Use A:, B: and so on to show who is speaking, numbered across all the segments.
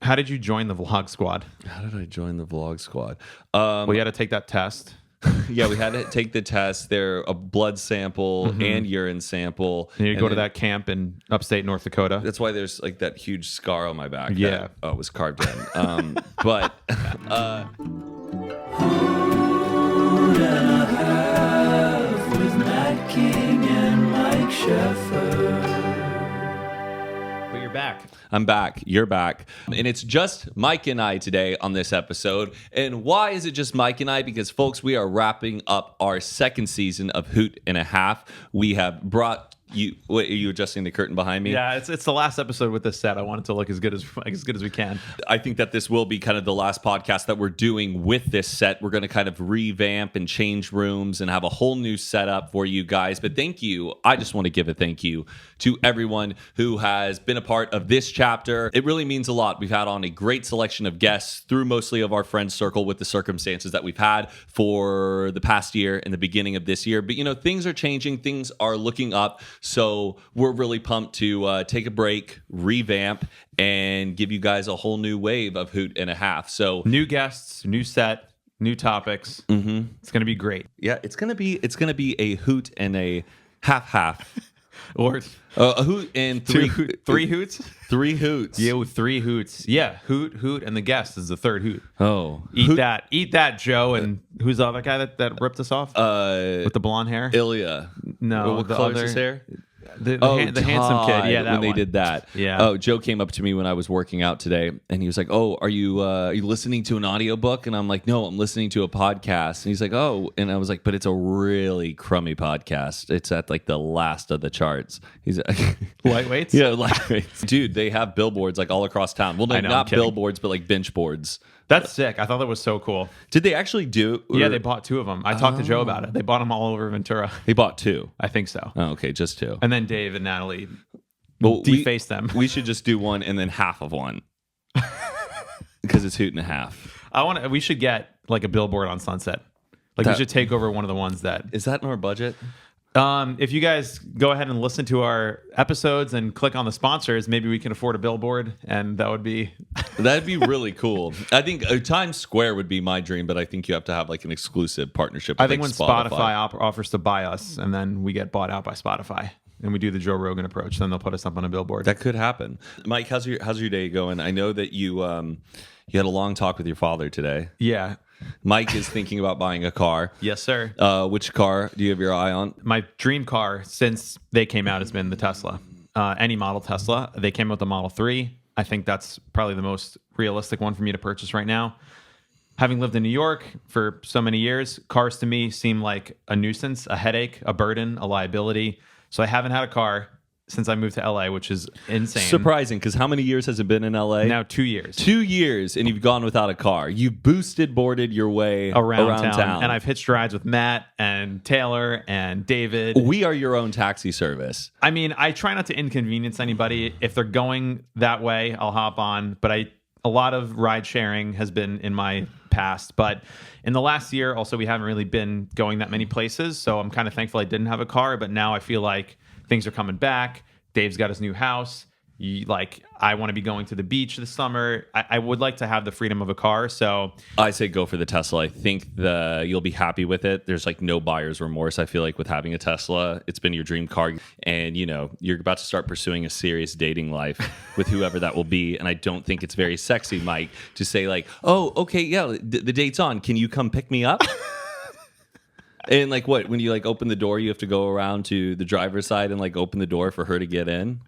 A: How did you join the vlog squad?
B: How did I join the vlog squad?
A: Well, you had to take that test.
B: Yeah, we had to take the test. They're a blood sample and urine sample.
A: And you go to that camp in upstate North Dakota.
B: That's why there's like that huge scar on my back.
A: Yeah.
B: That, was carved in. But
C: with Matt King and Mike Sheffer.
A: But you're back.
B: I'm back. You're back. And it's just Mike and I today on this episode. And why is it just Mike and I? Because, folks, we are wrapping up our second season of Hoot and a Half. We have brought you... What, are you adjusting the curtain behind me?
A: Yeah, it's the last episode with this set. I want it to look as good as we can.
B: I think that this will be kind of the last podcast that we're doing with this set. We're going to kind of revamp and change rooms and have a whole new setup for you guys. But thank you. I just want to give a thank you to everyone who has been a part of this chapter. It really means a lot. We've had on a great selection of guests through mostly of our friend circle with the circumstances that we've had for the past year and the beginning of this year. But, you know, things are changing. Things are looking up. So we're really pumped to take a break, revamp, and give you guys a whole new wave of Hoot and a Half. So
A: new guests, new set, new topics. Mm-hmm. It's gonna be great.
B: Yeah, it's gonna be a Hoot and a half.
A: Or
B: A Hoot and three
A: hoots.
B: 3 Hoots.
A: Yeah, with 3 hoots. Yeah, Hoot, and the guest is the third hoot.
B: Oh,
A: Eat that, Joe. And who's the other guy that ripped us off? With the blonde hair?
B: Ilya.
A: No,
B: what
A: the
B: color is
A: other
B: his hair?
A: The handsome kid. Yeah, that
B: when they
A: one.
B: did that.
A: Yeah.
B: Oh, Joe came up to me when I was working out today, and he was like, "Oh, are you listening to an audiobook?" And I'm like, "No, I'm listening to a podcast." And he's like, "Oh," and I was like, "But it's a really crummy podcast. It's at like the last of the charts." He's like,
A: Lightweights?
B: Yeah, lightweights. Dude, they have billboards like all across town. Well, no,
A: I know,
B: not
A: I'm kidding.
B: billboards, but like bench boards.
A: That's sick. I thought that was so cool.
B: Did they actually do?
A: Yeah, they bought 2 of them. I talked to Joe about it. They bought them all over Ventura.
B: They bought 2.
A: I think so.
B: Oh, okay, just 2.
A: And then Dave and Natalie
B: Well,
A: defaced them.
B: We should just do one and then half of one because it's Hoot and a Half.
A: We should get like a billboard on Sunset. Like we should take over one of the ones that.
B: Is that in our budget?
A: If you guys go ahead and listen to our episodes and click on the sponsors, maybe we can afford a billboard, and that would be
B: That'd be really cool. I think Times Square would be my dream, but I think you have to have like an exclusive partnership with
A: I think
B: like
A: when Spotify offers to buy us, and then we get bought out by Spotify, and we do the Joe Rogan approach, then they'll put us up on a billboard.
B: That could happen. Mike, how's your day going? I know that you had a long talk with your father today.
A: Yeah.
B: Mike is thinking about buying a car.
A: Yes, sir.
B: Which car do you have your eye on?
A: My dream car since they came out has been the Tesla. Any model Tesla. They came out with the Model 3. I think that's probably the most realistic one for me to purchase right now. Having lived in New York for so many years, cars to me seem like a nuisance, a headache, a burden, a liability. So I haven't had a car since I moved to LA, which is insane.
B: Surprising, because how many years has it been in LA?
A: Now 2 years.
B: 2 years, and you've gone without a car. You boarded your way around town.
A: And I've hitched rides with Matt and Taylor and David.
B: We are your own taxi service.
A: I mean, I try not to inconvenience anybody. If they're going that way, I'll hop on. But a lot of ride sharing has been in my past. But in the last year, also, we haven't really been going that many places. So I'm kind of thankful I didn't have a car. But now I feel like things are coming back. Dave's got his new house. I want to be going to the beach this summer. I would like to have the freedom of a car. So
B: I say go for the Tesla. I think you'll be happy with it. There's like no buyer's remorse. I feel like with having a Tesla, it's been your dream car, and you're about to start pursuing a serious dating life with whoever that will be. And I don't think it's very sexy, Mike, to say like, oh, okay, yeah, the date's on. Can you come pick me up? And like what? When you like open the door, you have to go around to the driver's side and like open the door for her to get in.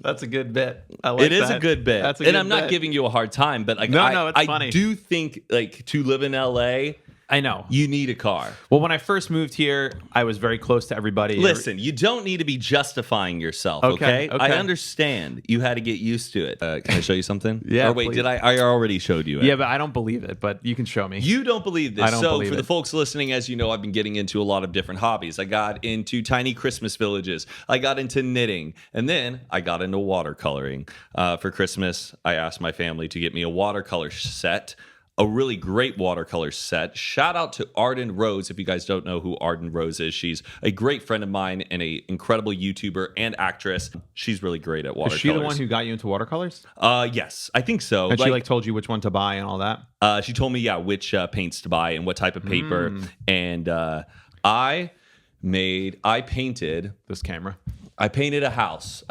A: That's a good bit. I like
B: it is
A: that.
B: a good bit.
A: That's a
B: and
A: good
B: I'm not
A: bit.
B: giving you a hard time, but like
A: No, it's funny.
B: I do think like to live in LA,
A: I know.
B: you need a car.
A: Well, when I first moved here, I was very close to everybody.
B: Listen, you don't need to be justifying yourself, okay?
A: Okay.
B: I understand. You had to get used to it. Can I show you something?
A: Yeah,
B: Or wait,
A: please.
B: did I already showed you it.
A: Yeah, but I don't believe it. But you can show me.
B: You don't believe this.
A: I don't believe
B: for the
A: it.
B: folks listening, as you know, I've been getting into a lot of different hobbies. I got into tiny Christmas villages. I got into knitting. And then I got into watercoloring. For Christmas, I asked my family to get me a watercolor set a really great watercolor set. Shout out to Arden Rose. If you guys don't know who Arden Rose is, she's a great friend of mine and a incredible YouTuber and actress. She's really great at watercolors.
A: Is she the one who got you into watercolors?
B: Yes, I think so.
A: And she told you which one to buy and all that?
B: She told me, which paints to buy and what type of paper. And I painted
A: this camera.
B: I painted a house.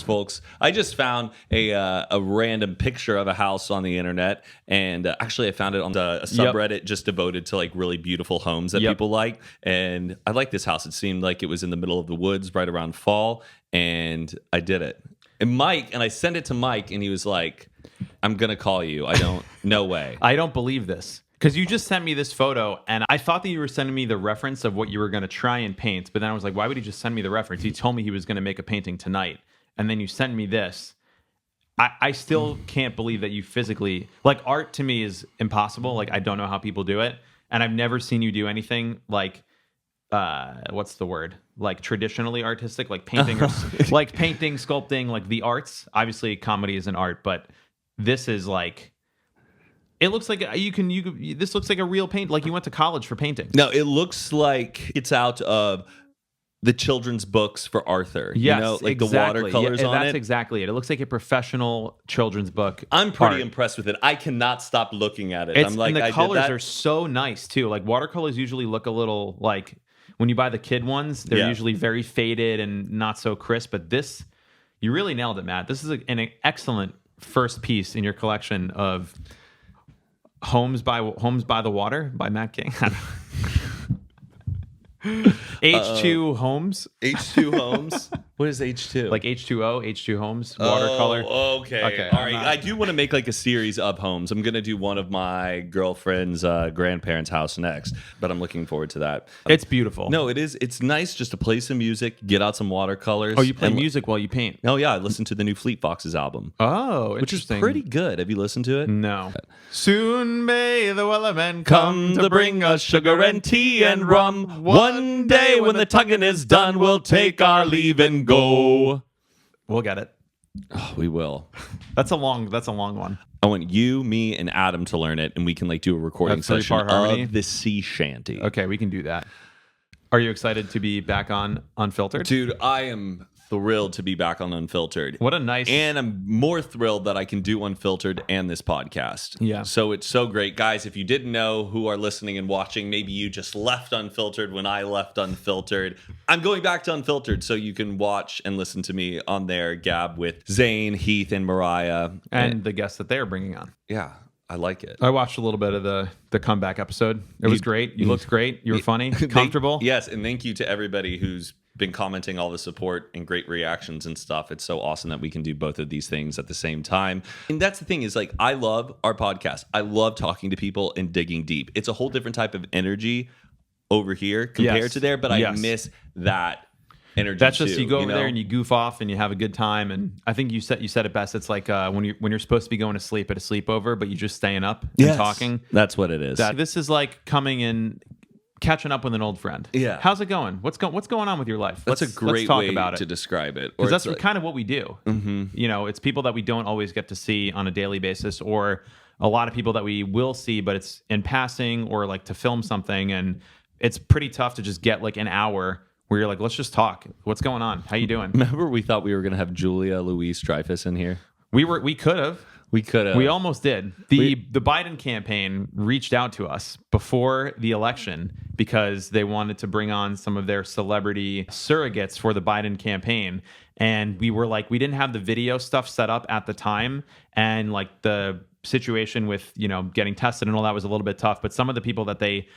B: Folks. I just found a random picture of a house on the internet, and actually I found it on a subreddit just devoted to like really beautiful homes that people like. And I like this house. It seemed like it was in the middle of the woods right around fall, and I did it. And I sent it to Mike, and he was like, "I'm gonna call you. No way."
A: I don't believe this. Because you just sent me this photo, and I thought that you were sending me the reference of what you were going to try and paint. But then I was like, why would he just send me the reference? He told me he was going to make a painting tonight. And then you sent me this. I still can't believe that you physically... Like, art to me is impossible. Like, I don't know how people do it. And I've never seen you do anything like... what's the word? Like, traditionally artistic? Like painting, like painting, sculpting, like the arts. Obviously, comedy is an art, but this is like... It looks like this looks like a real paint. Like you went to college for painting.
B: No, it looks like it's out of the children's books for Arthur.
A: Yes,
B: you know, like
A: exactly.
B: the watercolors on it.
A: That's exactly it. It looks like a professional children's book.
B: I'm pretty impressed with it. I cannot stop looking at it. I'm like,
A: and the colors are so nice too. Like watercolors usually look a little like when you buy the kid ones, they're usually very faded and not so crisp. But this, you really nailed it, Matt. This is an excellent first piece in your collection of. Homes by the Water by Matt King. H2 Homes.
B: H2 Homes. What is H2?
A: Like H2O, H2 Homes, watercolor.
B: Oh, okay. All right. I do want to make like a series of homes. I'm going to do one of my girlfriend's grandparents' house next, but I'm looking forward to that.
A: It's beautiful.
B: No, it is. It's nice just to play some music, get out some watercolors.
A: Oh, you play music while you paint?
B: Oh, yeah. I listened to the new Fleet Foxes album.
A: Oh,
B: which is
A: interesting.
B: pretty good. Have you listened to it?
A: No. Soon may the Wellermen come to bring us sugar and tea and rum.
B: One day when the tugging is done, we'll take our leave and go.
A: We'll get it.
B: Oh, we will.
A: That's a long one.
B: I want you, me, and Adam to learn it, and we can like do a recording session of the sea shanty.
A: Okay, we can do that. Are you excited to be back on Unfiltered?
B: Dude, I am thrilled to be back on Unfiltered.
A: What a nice...
B: And I'm more thrilled that I can do Unfiltered and this podcast.
A: Yeah.
B: So it's so great. Guys, if you didn't know who are listening and watching, maybe you just left Unfiltered when I left Unfiltered. I'm going back to Unfiltered so you can watch and listen to me on there, gab with Zane, Heath, and Mariah.
A: And the guests that they're bringing on.
B: Yeah. I like it.
A: I watched a little bit of the comeback episode. It was great. You looked great. You were funny, comfortable.
B: Yes, and thank you to everybody who's been commenting all the support and great reactions and stuff. It's so awesome that we can do both of these things at the same time. And that's the thing is like, I love our podcast. I love talking to people and digging deep. It's a whole different type of energy over here compared to there, but I miss that energy.
A: That's just
B: too,
A: you go over there and you goof off and you have a good time. And I think you said it best. It's like when you're supposed to be going to sleep at a sleepover, but you're just staying up and talking.
B: That's what it is.
A: This is like coming in, catching up with an old friend.
B: Yeah.
A: How's it going? What's going on with your life?
B: That's a great
A: talk
B: way
A: about it.
B: to describe it.
A: Because that's kind of what we do. Mm-hmm. You know, it's people that we don't always get to see on a daily basis, or a lot of people that we will see, but it's in passing or like to film something. And it's pretty tough to just get like an hour where you're like, let's just talk. What's going on? How you doing?
B: Remember we thought we were going to have Julia Louis-Dreyfus in here?
A: We could have.
B: We could have.
A: We almost did. The Biden campaign reached out to us before the election because they wanted to bring on some of their celebrity surrogates for the Biden campaign. And we were like, we didn't have the video stuff set up at the time. And like the situation with, you know, getting tested and all that was a little bit tough. But some of the people that they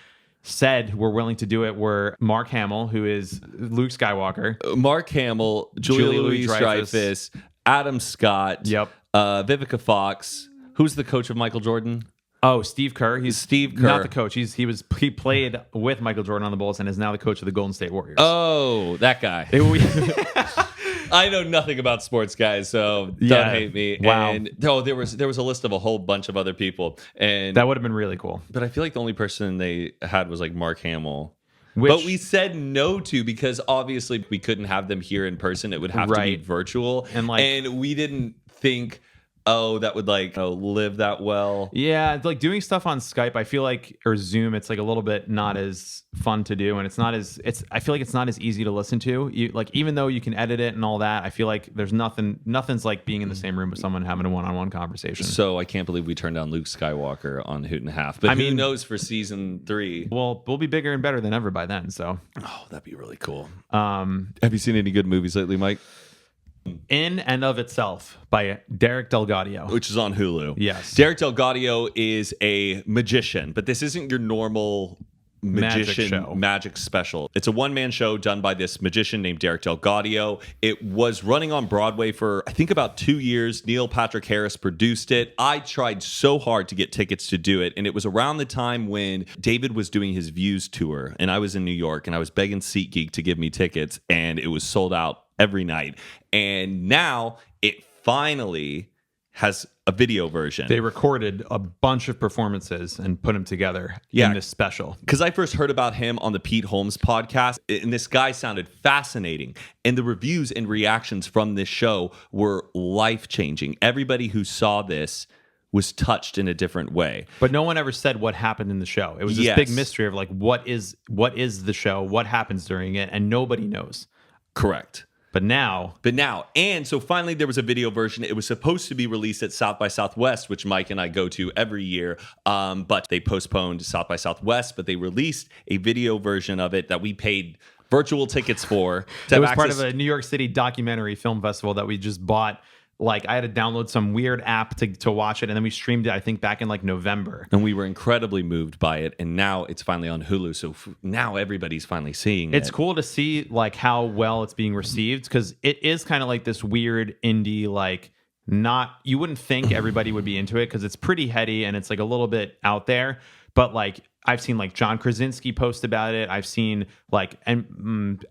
A: said were willing to do it were Mark Hamill, who is Luke Skywalker.
B: Mark Hamill, Julia Louis-Dreyfus, Adam Scott.
A: Yep.
B: Vivica Fox. Who's the coach of Michael Jordan?
A: Oh, Steve Kerr. He's
B: Steve Kerr.
A: Not the coach. He played with Michael Jordan on the Bulls and is now the coach of the Golden State Warriors.
B: Oh, that guy. I know nothing about sports, guys, so don't hate me.
A: Wow.
B: And there was a list of a whole bunch of other people, and
A: that would have been really cool.
B: But I feel like the only person they had was like Mark Hamill. But we said no to because obviously we couldn't have them here in person. It would have to be virtual, and we didn't think that would like live that well.
A: Yeah, it's like doing stuff on Skype, I feel like, or Zoom, it's like a little bit not as fun to do, and I feel like it's not as easy to listen to. You like, even though you can edit it and all that, I feel like there's nothing's like being in the same room with someone having a one-on-one conversation.
B: So I can't believe we turned down Luke Skywalker on Hoot and a Half. But who knows for season 3?
A: Well, we'll be bigger and better than ever by then. So,
B: that'd be really cool. Have you seen any good movies lately, Mike?
A: In and of Itself by Derek Delgadio,
B: Which is on Hulu.
A: Yes.
B: Derek Delgadio is a magician, but this isn't your normal magician magic special. It's a one-man show done by this magician named Derek Delgadio. It was running on Broadway for I think about 2 years. Neil Patrick Harris produced it. I tried so hard to get tickets to do it, and it was around the time when David was doing his Views tour, and I was in New York, and I was begging SeatGeek to give me tickets, and it was sold out every night. And now it finally has a video version.
A: They recorded a bunch of performances and put them together in this special.
B: Because I first heard about him on the Pete Holmes podcast, and this guy sounded fascinating. And the reviews and reactions from this show were life-changing. Everybody who saw this was touched in a different way.
A: But no one ever said what happened in the show. It was this big mystery of like, what is the show? What happens during it? And nobody knows.
B: Correct.
A: But now,
B: and so finally there was a video version. It was supposed to be released at South by Southwest, which Mike and I go to every year, but they postponed South by Southwest, but they released a video version of it that we paid virtual tickets for.
A: It was part of a New York City documentary film festival that we just bought. Like, I had to download some weird app to watch it, and then we streamed it, I think, back in like November.
B: And we were incredibly moved by it, and now it's finally on Hulu, so now everybody's finally seeing it.
A: It's cool to see like how well it's being received, because it is kind of like this weird indie, like, you wouldn't think everybody would be into it, because it's pretty heady and it's like a little bit out there, but like I've seen like John Krasinski post about it. I've seen like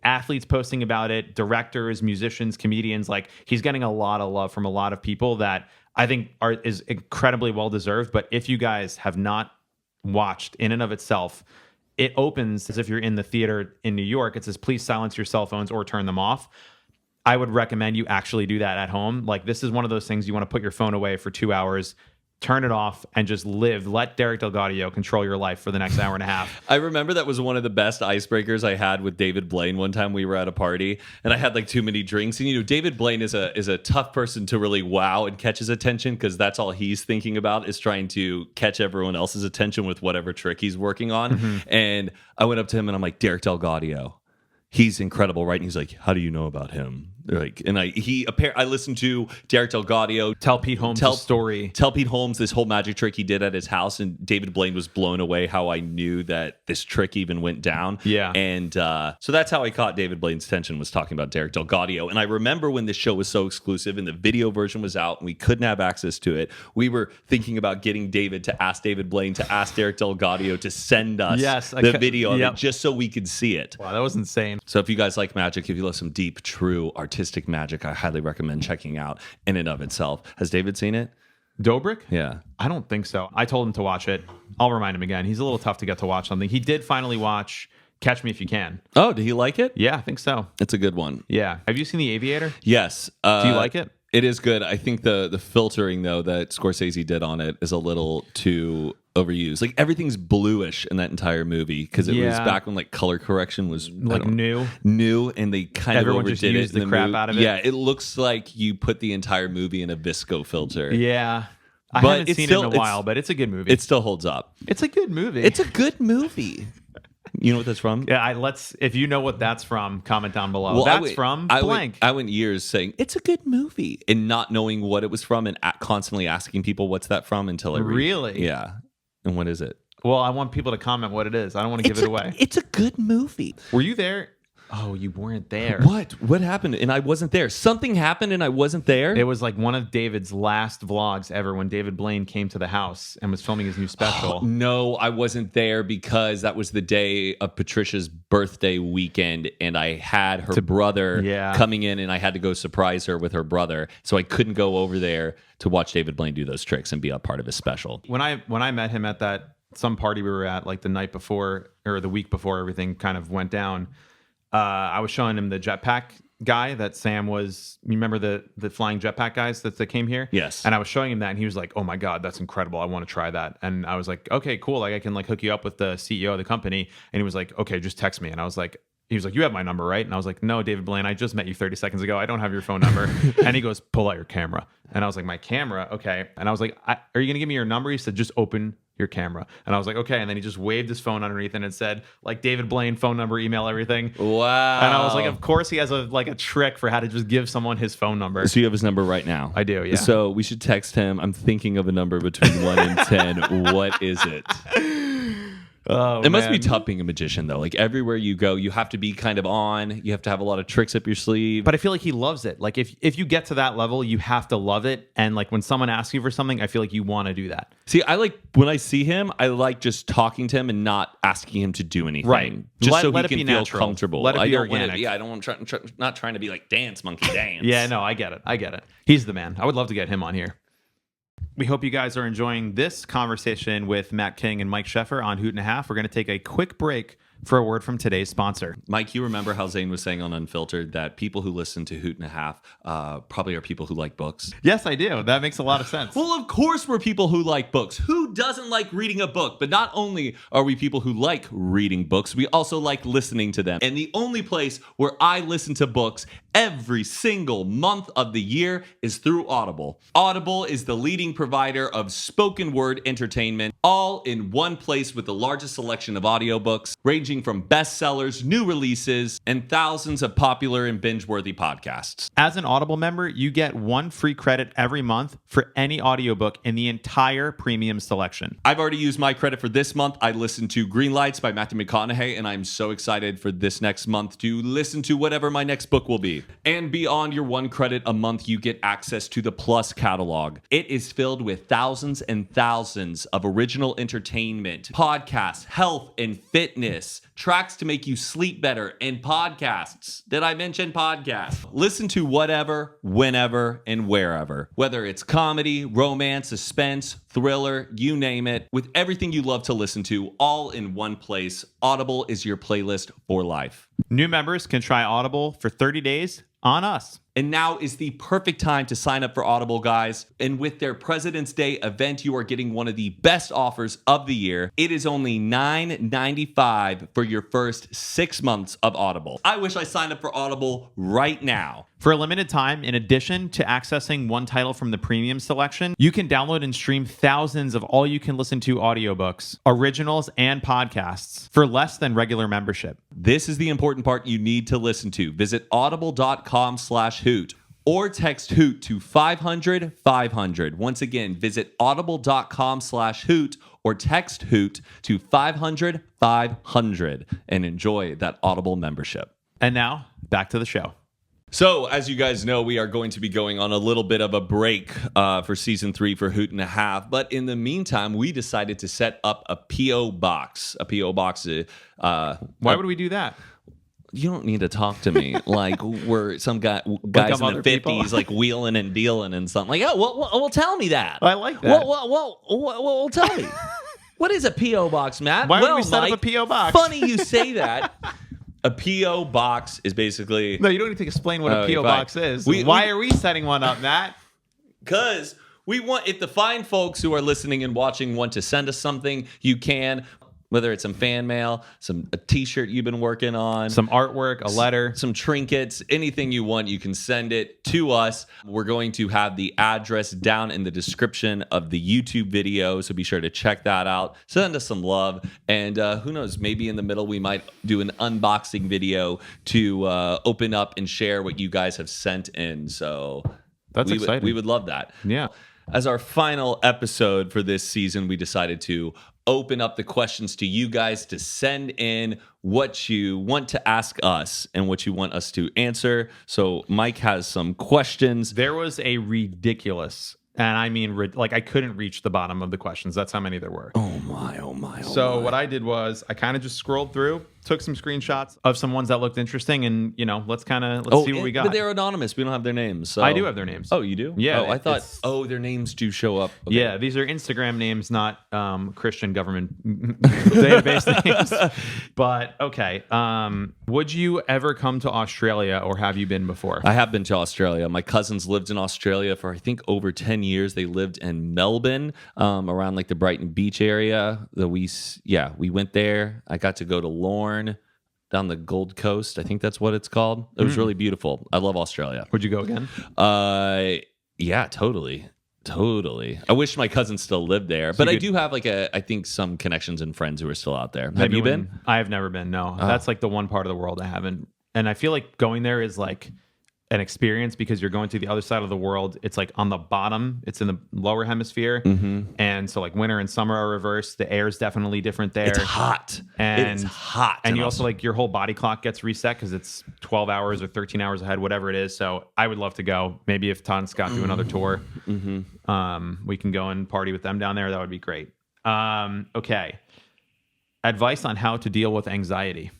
A: athletes posting about it, directors, musicians, comedians. Like, he's getting a lot of love from a lot of people that I think is incredibly well deserved. But if you guys have not watched In and of Itself, it opens as if you're in the theater in New York. It says, please silence your cell phones or turn them off. I would recommend you actually do that at home. Like, this is one of those things you want to put your phone away for 2 hours, turn it off, and just live. Let Derek Delgadio control your life for the next hour and a half.
B: I remember that was one of the best icebreakers I had with David Blaine. One time we were at a party and I had like too many drinks. And, David Blaine is a tough person to really wow and catch his attention, because that's all he's thinking about is trying to catch everyone else's attention with whatever trick he's working on. Mm-hmm. And I went up to him and I'm like, Derek Delgadio, he's incredible, right? And he's like, how do you know about him? Like, and I listened to Derek Delgadio
A: tell Pete Holmes the story.
B: Tell Pete Holmes this whole magic trick he did at his house, and David Blaine was blown away how I knew that this trick even went down.
A: Yeah,
B: and so that's how I caught David Blaine's attention, was talking about Derek Delgadio. And I remember when this show was so exclusive and the video version was out and we couldn't have access to it, we were thinking about getting David to ask David Blaine to ask Derek Delgadio to send us the video of it just so we could see it.
A: Wow, that was insane.
B: So if you guys like magic, if you love some deep, true, artistic magic, I highly recommend checking out In and of Itself. Has David seen it?
A: Dobrik?
B: Yeah.
A: I don't think so. I told him to watch it. I'll remind him again. He's a little tough to get to watch something. He did finally watch Catch Me If You Can.
B: Oh, did he like it?
A: Yeah, I think so.
B: It's a good one.
A: Yeah. Have you seen The Aviator?
B: Yes.
A: Do you like it?
B: It is good. I think the filtering, though, that Scorsese did on it is a little too overused. Like, everything's bluish in that entire movie, because it was back when like color correction was
A: like new,
B: and they kind
A: Everyone
B: of overdid
A: just used
B: it.
A: The crap out of it.
B: Yeah, it looks like you put the entire movie in a visco filter.
A: Yeah. I haven't seen it in a while, but it's a good movie.
B: It still holds up.
A: It's a good movie.
B: It's a good movie. You know what that's from?
A: Yeah, if you know what that's from, comment down below.
B: Well,
A: that's from blank.
B: I went years saying it's a good movie and not knowing what it was from, and constantly asking people what's that from until I
A: really.
B: Yeah. And what is it?
A: Well, I want people to comment what it is. I don't want to give it away.
B: It's a good movie.
A: Were you there? Oh, you weren't there.
B: What happened? And I wasn't there. Something happened and I wasn't there.
A: It was like one of David's last vlogs ever, when David Blaine came to the house and was filming his new special.
B: No, I wasn't there, because that was the day of Patricia's birthday weekend, and I had her brother coming in, and I had to go surprise her with her brother. So I couldn't go over there to watch David Blaine do those tricks and be a part of his special.
A: When I met him at some party we were at, like the night before or the week before everything kind of went down, I was showing him the jetpack guy that Sam was. You remember the flying jetpack guys that came here?
B: Yes.
A: And I was showing him that, and he was like, "Oh my god, that's incredible! I want to try that." And I was like, "Okay, cool. Like I can like hook you up with the CEO of the company." And he was like, "Okay, just text me." And I was like. He was like, "You have my number, right?" And I was like, "No, David Blaine, I just met you 30 seconds ago. I don't have your phone number." And he goes, "Pull out your camera." And I was like, "My camera? Okay." And I was like, "Are you going to give me your number?" He said, "Just open your camera." And I was like, "Okay." And then he just waved his phone underneath and it said, like, David Blaine, phone number, email, everything.
B: Wow.
A: And I was like, of course he has a trick for how to just give someone his phone number.
B: So you have his number right now?
A: I do, yeah.
B: So we should text him. I'm thinking of a number between 1 and 10. What is it?
A: Oh,
B: it must be
A: man.
B: tough being a magician, though. Like everywhere you go, you have to be kind of on. You have to have a lot of tricks up your sleeve.
A: But I feel like he loves it. Like if you get to that level, you have to love it. And like when someone asks you for something, I feel like you want to do that.
B: See, I like when I see him, I like just talking to him and not asking him to do anything.
A: Right.
B: Just so
A: Let
B: he
A: it
B: can
A: be
B: feel
A: natural.
B: comfortable.
A: Let it be
B: I don't want
A: organic.
B: I don't want not trying to be like dance monkey dance.
A: Yeah, no, I get it. He's the man. I would love to get him on here. We hope you guys are enjoying this conversation with Matt King and Mike Sheffer on Hoot and a Half. We're going to take a quick break for a word from today's sponsor.
B: Mike, you remember how Zane was saying on Unfiltered that people who listen to Hoot and a Half probably are people who like books?
A: Yes, I do. That makes a lot of sense.
B: Well, of course we're people who like books. Who doesn't like reading a book? But not only are we people who like reading books, we also like listening to them. And the only place where I listen to books every single month of the year is through Audible. Audible is the leading provider of spoken word entertainment, all in one place with the largest selection of audiobooks, ranging from bestsellers, new releases, and thousands of popular and binge-worthy podcasts.
A: As an Audible member, you get 1 free credit every month for any audiobook in the entire premium selection.
B: I've already used my credit for this month. I listened to Green Lights by Matthew McConaughey, and I'm so excited for this next month to listen to whatever my next book will be. And beyond your 1 credit a month, you get access to the Plus catalog. It is filled with thousands and thousands of original entertainment, podcasts, health and fitness, tracks to make you sleep better, and podcasts. Did I mention podcasts? Listen to whatever, whenever, and wherever. Whether it's comedy, romance, suspense, thriller, you name it. With everything you love to listen to, all in one place, Audible is your playlist for life.
A: New members can try Audible for 30 days on us.
B: And now is the perfect time to sign up for Audible, guys. And with their President's Day event, you are getting one of the best offers of the year. It is only $9.95 for your first 6 months of Audible. I wish I signed up for Audible right now.
A: For a limited time, in addition to accessing one title from the premium selection, you can download and stream thousands of all-you-can-listen-to audiobooks, originals, and podcasts for less than regular membership.
B: This is the important part you need to listen to. Visit audible.com/Hoot or text Hoot to 500-500. Once again, visit audible.com/Hoot or text Hoot to 500-500 and enjoy that Audible membership.
A: And now, back to the show.
B: So, as you guys know, we are going to be going on a little bit of a break for season 3 for Hoot and a Half. But in the meantime, we decided to set up a P.O. box. A P.O. box.
A: Why would we do that?
B: You don't need to talk to me like we're some guys in the 50s, like wheeling and dealing and something. Like, oh, well, tell me that.
A: I like that.
B: Well, tell me. What is a P.O. box, Matt?
A: Why would we set up a P.O. box?
B: Funny you say that. A P.O. box is basically...
A: No, you don't need to explain what a P.O.
B: fine.
A: box is. Why are we setting one up, Matt?
B: Because we want, if the fine folks who are listening and watching want to send us something, you can. Whether it's some fan mail, a t-shirt you've been working on,
A: Some artwork, a letter.
B: some trinkets, anything you want, you can send it to us. We're going to have the address down in the description of the YouTube video, so be sure to check that out. Send us some love, and who knows, maybe in the middle we might do an unboxing video to open up and share what you guys have sent in. So
A: That's exciting.
B: We would love that.
A: Yeah.
B: As our final episode for this season, we decided to open up the questions to you guys to send in what you want to ask us and what you want us to answer. So Mike has some questions.
A: There was a ridiculous, and I mean, like I couldn't reach the bottom of the questions. That's how many there were.
B: Oh my.
A: So what I did was I kind of just scrolled through, took some screenshots of some ones that looked interesting, and let's see what we got.
B: But they're anonymous. We don't have their names. So.
A: I do have their names.
B: Oh, you do?
A: Yeah.
B: Oh, I thought. Oh, their names do show up. Okay.
A: Yeah, these are Instagram names, not Christian government database names. But okay, would you ever come to Australia, or have you been before?
B: I have been to Australia. My cousins lived in Australia for I think over 10 years. They lived in Melbourne, around like the Brighton Beach area. We went there. I got to go to Lorne, down the Gold Coast. I think that's what it's called. It was really beautiful. I love Australia.
A: Would you go again?
B: Yeah, totally. I wish my cousins still lived there, but I do have I think some connections and friends who are still out there. Have you been?
A: I have never been. No, that's like the one part of the world I haven't. And I feel like going there is like an experience because you're going to the other side of the world. It's like on the bottom. It's in the lower hemisphere. And so like winter and summer are reversed. The air is definitely different there.
B: It's hot.
A: And
B: it's hot.
A: And you also like your whole body clock gets reset because it's 12 hours or 13 hours ahead, whatever it is. So I would love to go. Maybe if Todd and Scott do another tour, we can go and party with them down there. That would be great. Okay. Advice on how to deal with anxiety.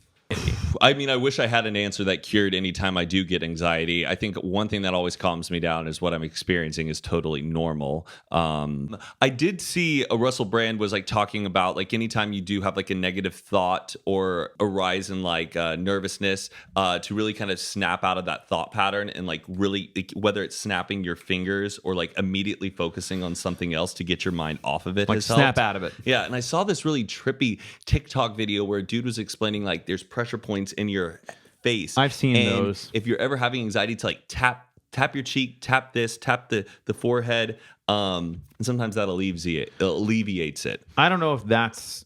B: I mean, I wish I had an answer that cured any time I do get anxiety. I think one thing that always calms me down is what I'm experiencing is totally normal. I did see Russell Brand was like talking about like anytime you do have like a negative thought or a rise in like nervousness, to really kind of snap out of that thought pattern and like really, like, whether it's snapping your fingers or like immediately focusing on something else to get your mind off of it.
A: Like
B: has
A: snap
B: helped.
A: out of it.
B: Yeah, and I saw this really trippy TikTok video where a dude was explaining like there's pressure points in your face.
A: I've seen
B: and
A: those.
B: If you're ever having anxiety, to like tap your cheek, tap this, tap the forehead, and sometimes that alleviates it.
A: I don't know if that's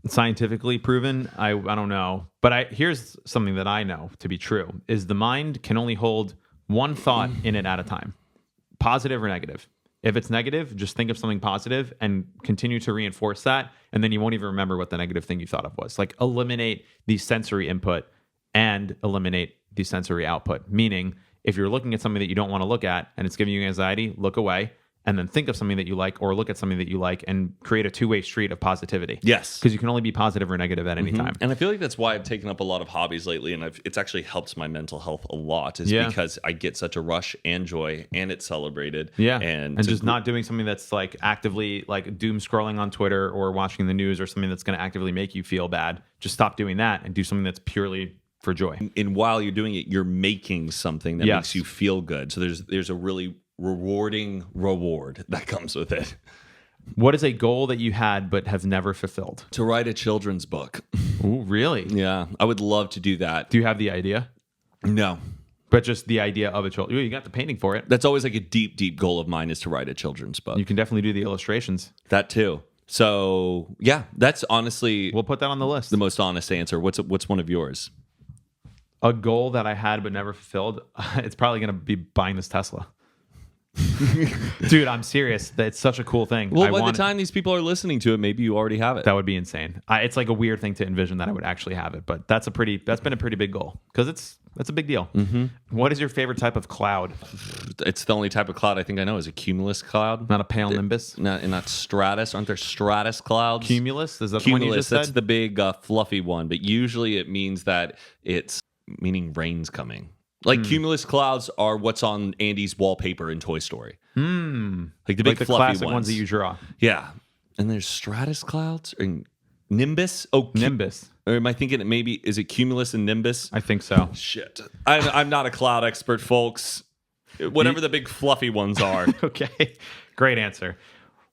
A: scientifically proven. I don't know, but here's something that I know to be true: is the mind can only hold one thought in it at a time, positive or negative. If it's negative, just think of something positive and continue to reinforce that. And then you won't even remember what the negative thing you thought of was. Like eliminate the sensory input and eliminate the sensory output. Meaning, if you're looking at something that you don't want to look at and it's giving you anxiety, look away and then think of something that you like or look at something that you like and create a two-way street of positivity.
B: Yes.
A: Because you can only be positive or negative at any time.
B: And I feel like that's why I've taken up a lot of hobbies lately, and it's actually helped my mental health a lot, is because I get such a rush and joy, and it's celebrated.
A: Yeah.
B: And
A: just not doing something that's like actively like doom scrolling on Twitter or watching the news or something that's going to actively make you feel bad. Just stop doing that and do something that's purely for joy.
B: And while you're doing it, you're making something that makes you feel good. So there's a really rewarding reward that comes with it.
A: What is a goal that you had but have never fulfilled?
B: To write a children's book.
A: Ooh, really?
B: Yeah, I would love to do that.
A: Do you have the idea?
B: No.
A: But just the idea of a child. You got the painting for it.
B: That's always like a deep, deep goal of mine, is to write a children's book.
A: You can definitely do the illustrations.
B: That too. So yeah, that's honestly
A: we'll put that on the list.
B: The most honest answer. What's one of yours?
A: A goal that I had but never fulfilled. It's probably going to be buying this Tesla. Dude, I'm serious. It's such a cool thing.
B: Well, by the time these people are listening to it, maybe you already have it.
A: That would be insane. It's like a weird thing to envision that I would actually have it, but that's been a pretty big goal because that's a big deal. What is your favorite type of cloud?
B: It's the only type of cloud I think I know is a cumulus cloud.
A: Not a pale nimbus?
B: Not stratus. Aren't there stratus clouds?
A: Cumulus? Is that
B: cumulus,
A: the one you just said?
B: That's the big fluffy one, but usually it means that it's meaning rain's coming. Like cumulus clouds are what's on Andy's wallpaper in Toy Story. Like the big
A: the
B: fluffy
A: classic ones that you draw.
B: Yeah. And there's stratus clouds and nimbus. Oh,
A: nimbus.
B: Or am I thinking is it cumulus and nimbus?
A: I think so.
B: Shit. I'm not a cloud expert, folks. Whatever the big fluffy ones are.
A: Okay. Great answer.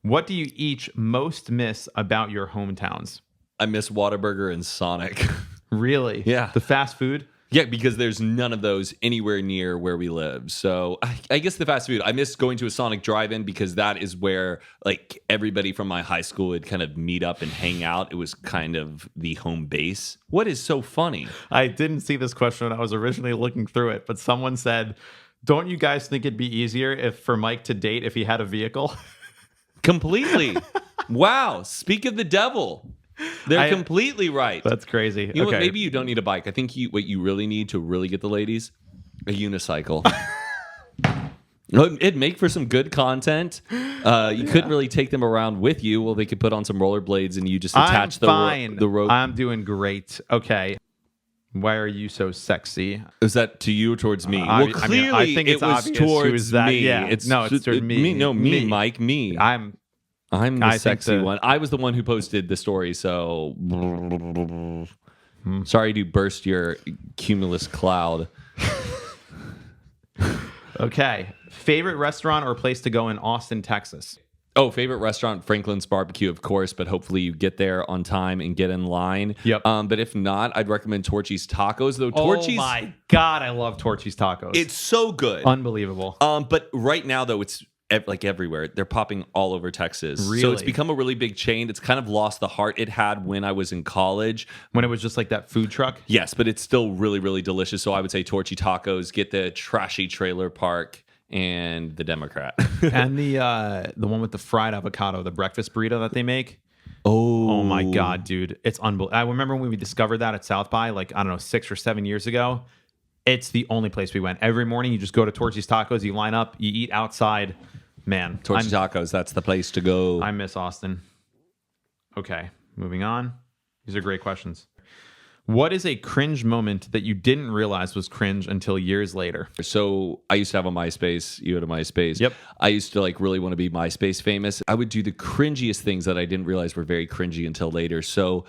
A: What do you each most miss about your hometowns?
B: I miss Whataburger and Sonic.
A: Really?
B: Yeah.
A: The fast food?
B: Yeah, because there's none of those anywhere near where we live. So I guess the fast food. I miss going to a Sonic drive-in because that is where like everybody from my high school would kind of meet up and hang out. It was kind of the home base. What is so funny?
A: I didn't see this question when I was originally looking through it, but someone said, don't you guys think it'd be easier for Mike to date if he had a vehicle?
B: Completely. Wow. Speak of the devil. They're completely right.
A: That's crazy.
B: You know what? Maybe you don't need a bike. I think what you really need to really get the ladies, a unicycle. It'd make for some good content. You couldn't really take them around with you. Well, they could put on some rollerblades and you just attach the rope.
A: I'm doing great. Okay. Why are you so sexy?
B: Is that to you or towards me?
A: I
B: Well,
A: mean,
B: clearly
A: I think
B: it
A: it's
B: was
A: obvious
B: towards
A: who's that.
B: me.
A: Yeah. It's towards me.
B: No, me, Mike, me.
A: I'm
B: the
A: I think
B: sexy one. I was the one who posted the story, so sorry to burst your cumulus cloud.
A: okay. Favorite restaurant or place to go in Austin, Texas?
B: Oh, favorite restaurant, Franklin's Barbecue, of course, but hopefully you get there on time and get in line.
A: Yep.
B: But if not, I'd recommend Torchy's Tacos, though. Torchy's,
A: Oh my God, I love Torchy's tacos.
B: it's so good.
A: unbelievable.
B: But right now, though, it's like everywhere. They're popping all over Texas. So
A: Really?
B: it's become a really big chain. It's kind of lost the heart it had when I was in college.
A: When it was just like that food truck.
B: Yes, but it's still really, really delicious. So I would say Torchy Tacos, get the trashy trailer park and the Democrat.
A: And the one with the fried avocado, the breakfast burrito that they make.
B: Oh,
A: Oh my God, dude. It's unbelievable. I remember when we discovered that at South by, like, I don't know, 6 or 7 years ago. It's the only place we went. Every morning you just go to Torchy's Tacos, you line up, you eat outside. Man,
B: Torchy Tacos, that's the place to go.
A: I miss Austin. Okay, moving on. These are great questions. What is a cringe moment that you didn't realize was cringe until years later?
B: So I used to have a MySpace. You had a MySpace.
A: Yep.
B: I used to like really want to be MySpace famous. I would do the cringiest things that I didn't realize were very cringy until later. So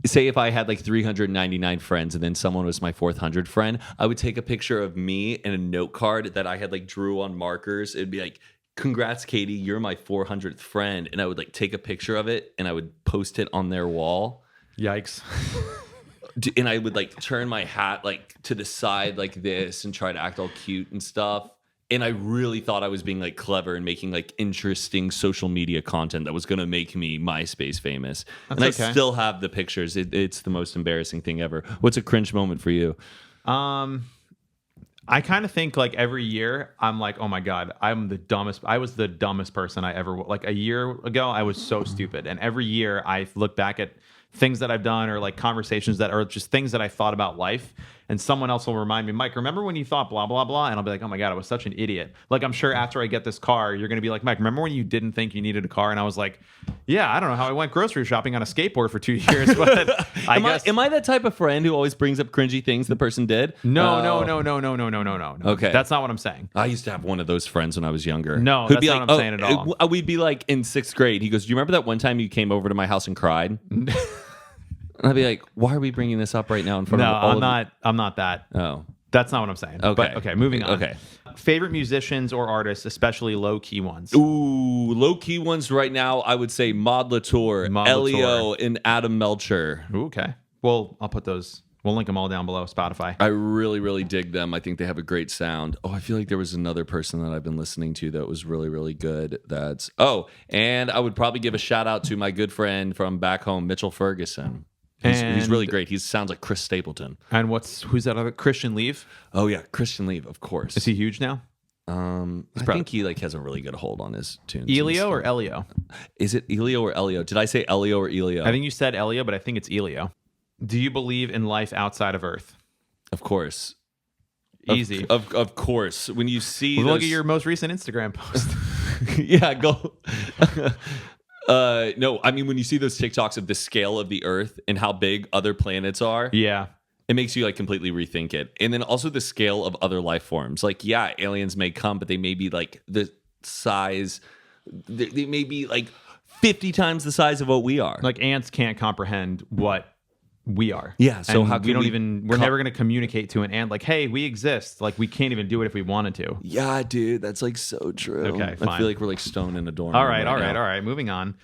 B: say if I had like 399 friends and then someone was my 400th friend, I would take a picture of me and a note card that I had like drew on markers. It'd be like, congrats, Katie, you're my 400th friend. And I would like take a picture of it and I would post it on their wall.
A: Yikes.
B: And I would like turn my hat like to the side like this and try to act all cute and stuff. And I really thought I was being like clever and making like interesting social media content that was going to make me MySpace famous.
A: That's
B: and
A: okay.
B: I still have the pictures. It's the most embarrassing thing ever. What's a cringe moment for you?
A: I kind of think like every year I'm like, oh my God, I'm the dumbest. I was the dumbest person I ever, like a year ago, I was so stupid. And every year I look back at things that I've done or like conversations that are just things that I thought about life. And someone else will remind me, Mike, remember when you thought blah, blah, blah? And I'll be like, oh my God, I was such an idiot. Like, I'm sure after I get this car, you're going to be like, Mike, remember when you didn't think you needed a car? And I was like, yeah, I don't know how I went grocery shopping on a skateboard for 2 years, but I guess.
B: Am I that type of friend who always brings up cringy things the person did?
A: No.
B: Okay.
A: That's not what I'm saying.
B: I used to have one of those friends when I was younger.
A: No,
B: who'd
A: that's
B: be
A: not
B: like,
A: what I'm saying at all.
B: We'd be like in 6th grade. He goes, do you remember that one time you came over to my house and cried? And I'd be like, why are we bringing this up right now in front
A: No,
B: of all
A: I'm not that.
B: Oh.
A: That's not what I'm saying.
B: Okay.
A: But, okay, moving on.
B: Okay.
A: Favorite musicians or artists, especially low-key ones?
B: Ooh, low-key ones right now, I would say Maud Latour,
A: Maud
B: Elio,
A: Latour.
B: and Adam Melcher.
A: Ooh, okay. Well, I'll put those. We'll link them all down below, Spotify.
B: I really, really dig them. I think they have a great sound. Oh, I feel like there was another person that I've been listening to that was really, really good. And I would probably give a shout out to my good friend from back home, Mitchell Ferguson. He's really great. He sounds like Chris Stapleton.
A: And who's that other? Christian Leave?
B: Oh yeah, Christian Leave, of course.
A: Is he huge now?
B: I think he like has a really good hold on his tunes.
A: Elio or Elio?
B: Is it Elio or Elio? Did I say Elio or Elio?
A: I think you said Elio, but I think it's Elio. Do you believe in life outside of Earth?
B: Of course.
A: Easy.
B: Of course. When you see
A: Look at your most recent Instagram post.
B: yeah, go. No, I mean when you see those TikToks of the scale of the Earth and how big other planets are,
A: Yeah.
B: it makes you like completely rethink it. And then also the scale of other life forms. Like, yeah, aliens may come, but they may be like the size. They may be like 50 times the size of what we are.
A: Like ants can't comprehend what we are.
B: Yeah, so
A: And
B: how
A: we
B: can
A: don't
B: we
A: even we're never going to communicate to an ant like, hey, we exist. Like we can't even do it if we wanted to.
B: Yeah, dude, that's like so true.
A: Okay,
B: I
A: fine.
B: feel like we're like stoned in a dorm.
A: All
B: room
A: right.
B: now.
A: Moving on.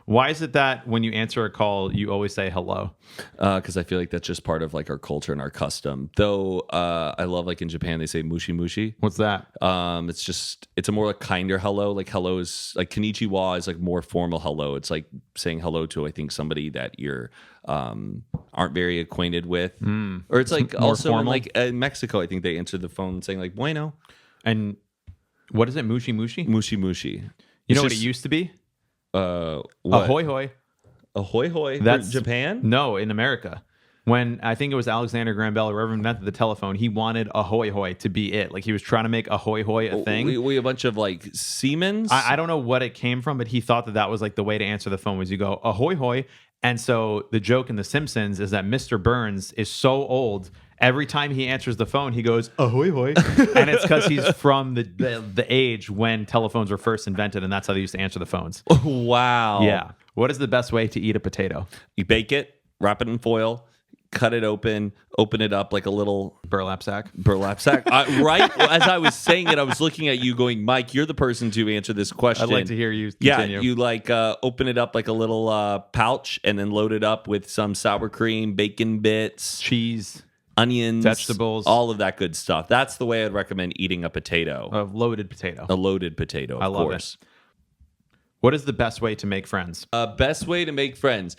A: Why is it that when you answer a call, you always say hello?
B: Because I feel like that's just part of like our culture and our custom. Though I love like in Japan they say mushi mushi.
A: What's that?
B: It's a more like kinder hello. Like hello is like konnichiwa is like more formal hello. It's like saying hello to I think somebody that you're aren't very acquainted with. Or it's like
A: more
B: also
A: formal?
B: like in Mexico I think they answer the phone saying like bueno.
A: And what is it? Mushi mushi?
B: Mushi mushi.
A: You know what it used to be?
B: What?
A: Ahoy hoy.
B: Ahoy hoy.
A: That's
B: Japan?
A: No, in America. when I think it was Alexander Graham Bell or whoever invented the telephone, he wanted a hoy hoy to be it. Like he was trying to make a hoy hoy a thing.
B: We a bunch of like Siemens.
A: I don't know what it came from, but he thought that was like the way to answer the phone was you go ahoy hoy. And so the joke in The Simpsons is that Mr. Burns is so old. Every time he answers the phone, he goes ahoy hoy, and it's because he's from the age when telephones were first invented, and that's how they used to answer the phones.
B: Wow.
A: Yeah. What is the best way to eat a potato?
B: You bake it, wrap it in foil, cut it open it up like a little
A: Burlap sack.
B: Right as I was saying it, I was looking at you going, Mike, you're the person to answer this question.
A: I'd like to hear you
B: continue.
A: Yeah,
B: you like open it up like a little pouch and then load it up with some sour cream, bacon bits,
A: cheese,
B: onions,
A: vegetables,
B: all of that good stuff. That's the way I'd recommend eating a potato.
A: A loaded potato.
B: A loaded potato, of course.
A: It. What is the best way to make friends?
B: Best way to make friends.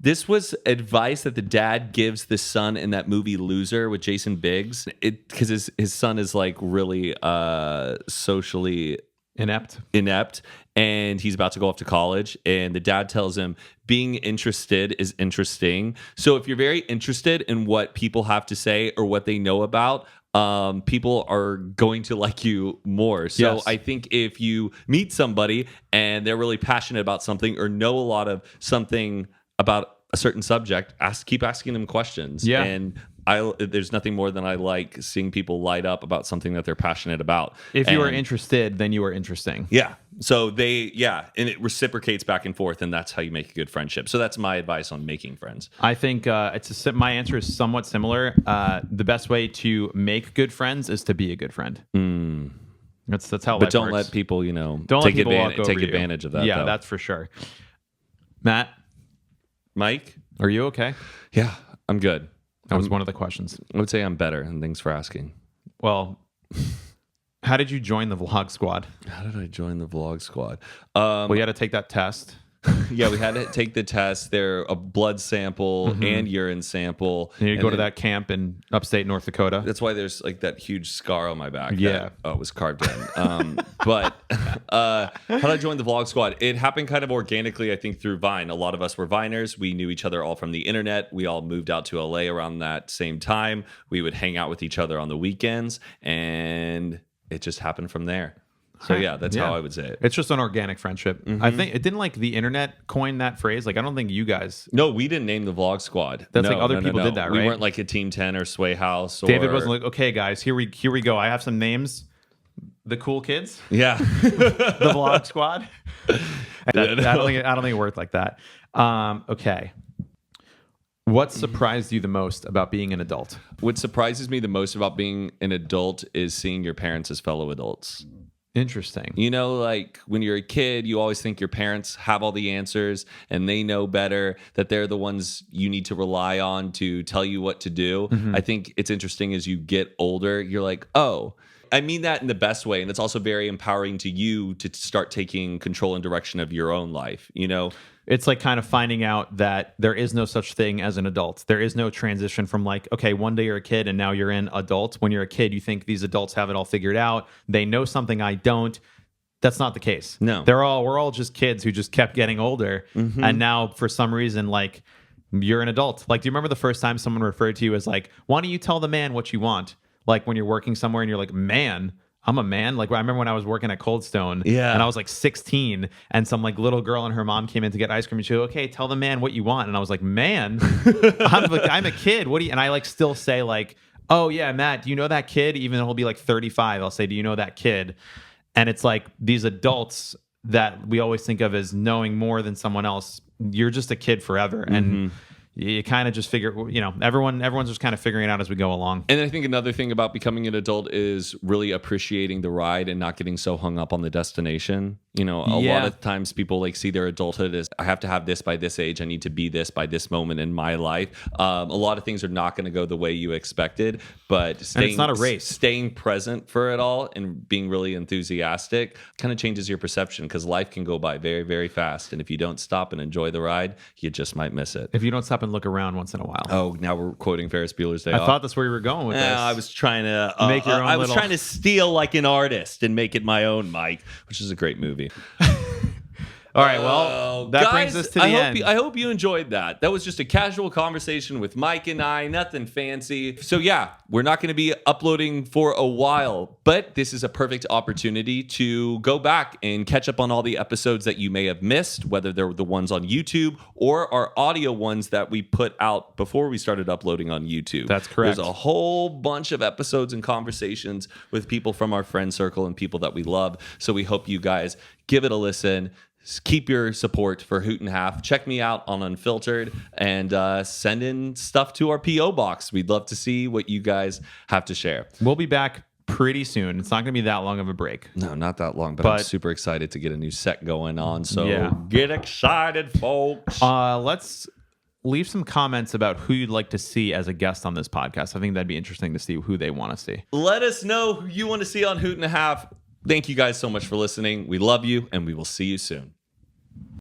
B: This was advice that the dad gives the son in that movie Loser with Jason Biggs. Because his son is like really socially
A: inept,
B: and he's about to go off to college. And the dad tells him being interested is interesting. So if you're very interested in what people have to say or what they know about, people are going to like you more. So
A: yes.
B: I think if you meet somebody and they're really passionate about something or know a lot of something about a certain subject, keep asking them questions.
A: Yeah.
B: And there's nothing more than I like seeing people light up about something that they're passionate about.
A: If you are interested, then you are interesting.
B: Yeah. So and it reciprocates back and forth, and that's how you make a good friendship. So that's my advice on making friends.
A: I think my answer is somewhat similar. The best way to make good friends is to be a good friend. That's how.
B: But don't
A: works.
B: let people,
A: take
B: advantage of that.
A: Yeah,
B: though.
A: that's for sure. Matt,
B: Mike,
A: are you okay?
B: Yeah, I'm good.
A: That was one of the questions.
B: I would say I'm better, and thanks for asking.
A: Well, how did you join the vlog squad?
B: How did I join the vlog squad?
A: Well, you had to take that test.
B: Yeah, we had to take the test. They're a blood sample and urine sample.
A: And you go to that camp in upstate North Dakota.
B: That's why there's like that huge scar on my back.
A: Yeah.
B: That was carved in. But how did I join the vlog squad? It happened kind of organically, I think, through Vine. A lot of us were Viners. We knew each other all from the internet. We all moved out to LA around that same time. We would hang out with each other on the weekends, and it just happened from there. So yeah, that's how I would say it.
A: It's just an organic friendship. I think it didn't like the internet coin that phrase. Like I don't think you guys.
B: No, we didn't name the vlog squad.
A: That's like other people did that, right?
B: We weren't like a Team 10 or Sway House.
A: David wasn't like, okay, guys, here we go. I have some names. The cool kids.
B: Yeah.
A: The vlog squad. I don't think it worked like that. Okay. What surprised you the most about being an adult?
B: What surprises me the most about being an adult is seeing your parents as fellow adults.
A: Interesting.
B: Like when you're a kid, you always think your parents have all the answers and they know better, that they're the ones you need to rely on to tell you what to do. I think it's interesting as you get older, you're like, oh, I mean that in the best way. And it's also very empowering to you to start taking control and direction of your own life,
A: It's like kind of finding out that there is no such thing as an adult. There is no transition from like, okay, one day you're a kid and now you're an adult. When you're a kid, you think these adults have it all figured out. They know something I don't. That's not the case.
B: No.
A: We're all just kids who just kept getting older. And now for some reason, like you're an adult. Like, do you remember the first time someone referred to you as like, why don't you tell the man what you want? Like when you're working somewhere and you're like, man, I'm a man. Like I remember when I was working at Cold Stone and I was like 16 and some like little girl and her mom came in to get ice cream and she goes, okay, tell the man what you want. And I was like, man, I'm a kid. What do you, and I like still say like, oh yeah, Matt, do you know that kid? Even though he'll be like 35, I'll say, do you know that kid? And it's like these adults that we always think of as knowing more than someone else. You're just a kid forever. And you kind of just figure, everyone's just kind of figuring it out as we go along.
B: And I think another thing about becoming an adult is really appreciating the ride and not getting so hung up on the destination. A lot of times people like see their adulthood as I have to have this by this age. I need to be this by this moment in my life. A lot of things are not going to go the way you expected, but
A: it's not a race.
B: Staying present for it all and being really enthusiastic kind of changes your perception because life can go by very, very fast. And if you don't stop and enjoy the ride, you just might miss it.
A: If you don't stop and look around once in a while.
B: Oh, now we're quoting Ferris Bueller's Day Off.
A: I thought that's where you were going with this.
B: I was trying to
A: make your own
B: I was trying to steal like an artist and make it my own, Mike, which is a great movie.
A: All right, well, that
B: guys,
A: brings us to the end.
B: I hope you enjoyed that. That was just a casual conversation with Mike and I, nothing fancy. So yeah, we're not going to be uploading for a while, but this is a perfect opportunity to go back and catch up on all the episodes that you may have missed, whether they're the ones on YouTube or our audio ones that we put out before we started uploading on YouTube.
A: That's correct.
B: There's a whole bunch of episodes and conversations with people from our friend circle and people that we love. So we hope you guys give it a listen. Keep your support for Hoot and Half. Check me out on Unfiltered and send in stuff to our P.O. box. We'd love to see what you guys have to share.
A: We'll be back pretty soon. It's not going to be that long of a break.
B: No, not that long, but I'm super excited to get a new set going on. So get excited, folks.
A: Let's leave some comments about who you'd like to see as a guest on this podcast. I think that'd be interesting to see who they want to see.
B: Let us know who you want to see on Hoot and Half. Thank you guys so much for listening. We love you, and we will see you soon.